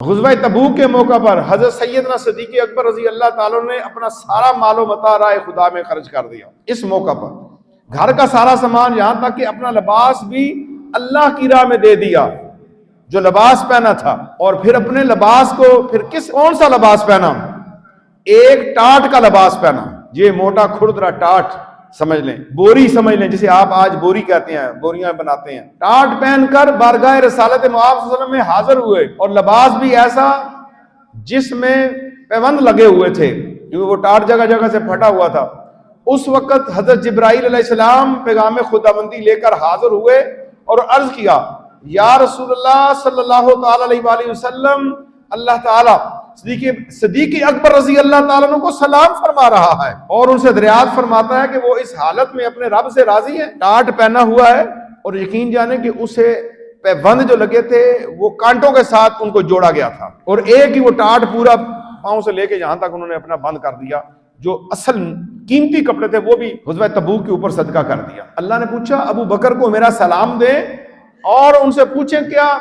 غزوہ تبوک کے موقع پر حضرت سیدنا صدیق اکبر رضی اللہ تعالیٰ نے اپنا سارا مال و متاع راہ خدا میں خرچ کر دیا۔ اس موقع پر گھر کا سارا سامان، یہاں تک کہ اپنا لباس بھی اللہ کی راہ میں دے دیا، جو لباس پہنا تھا۔ اور پھر اپنے لباس کو کون سا لباس پہنا؟ ایک ٹاٹ کا لباس پہنا، یہ موٹا کھردرا ٹاٹ سمجھ لیں، بوری سمجھ لیں، جسے آپ آج بوری کہتے ہیں، بوریاں بناتے ہیں۔ ٹاٹ پہن کر بارگاہ رسالت مآب صلی اللہ علیہ وسلم میں حاضر ہوئے، اور لباس بھی ایسا جس میں پیوند لگے ہوئے تھے، کیونکہ وہ ٹاٹ جگہ جگہ سے پھٹا ہوا تھا۔ اس وقت حضرت جبرائیل علیہ السلام پیغام خداوندی لے کر حاضر ہوئے اور عرض کیا، یا رسول اللہ صلی اللہ تعالی علیہ وآلہ وسلم، اللہ تعالیٰ صدیق اکبر رضی اللہ تعالیٰ عنہ کو سلام فرما رہا ہے، اور ان سے دریافت فرماتا ہے کہ وہ اس حالت میں اپنے رب سے راضی ہیں۔ ٹاٹ پہنا ہوا ہے، اور یقین جانے کہ اسے پیوند جو لگے تھے وہ کانٹوں کے ساتھ ان کو جوڑا گیا تھا، اور ایک ہی وہ ٹاٹ پورا پاؤں سے لے کے یہاں تک انہوں نے اپنا بند کر دیا، جو اصل قیمتی کپڑے تھے وہ بھی غزوہ تبوک کے اوپر صدقہ کر دیا۔ اللہ نے پوچھا ابو بکر کو میرا سلام دیں اور ان سے پوچھیں کیا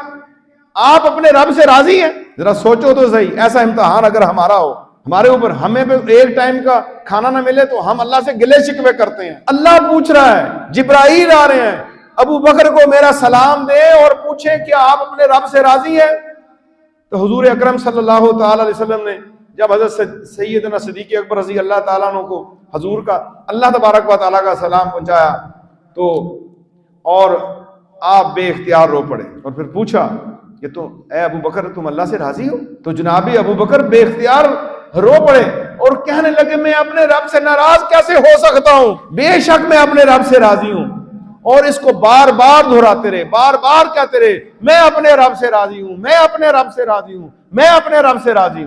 آپ اپنے رب سے راضی ہیں؟ ذرا سوچو تو صحیح، ایسا امتحان اگر ہمارا ہو، ہمارے اوپر، ہمیں ایک ٹائم کا کھانا نہ ملے تو ہم اللہ سے گلے شکوے کرتے ہیں۔ اللہ پوچھ رہا ہے، جبرائیل آ رہے ہیں، ابو بکر کو میرا سلام دیں اور پوچھیں کیا آپ اپنے رب سے راضی ہیں؟ تو حضور اکرم صلی اللہ تعالی علیہ وسلم نے جب حضرت سیدنا صدیق اکبر رضی اللہ تعالیٰ عنہ کو حضور کا اللہ تبارک و تعالیٰ کا سلام پہنچایا تو اور آپ بے اختیار رو پڑے، اور پھر پوچھا کہ اے ابو بکر تم اللہ سے راضی ہو؟ تو جناب ابو بکر بے اختیار رو پڑے اور کہنے لگے میں اپنے رب سے ناراض کیسے ہو سکتا ہوں، بے شک میں اپنے رب سے راضی ہوں۔ اور اس کو بار بار دہراتے رہے، بار بار کہتے رہے، میں اپنے رب سے راضی ہوں، میں اپنے رب سے راضی ہوں، میں اپنے رب سے راضی ہوں۔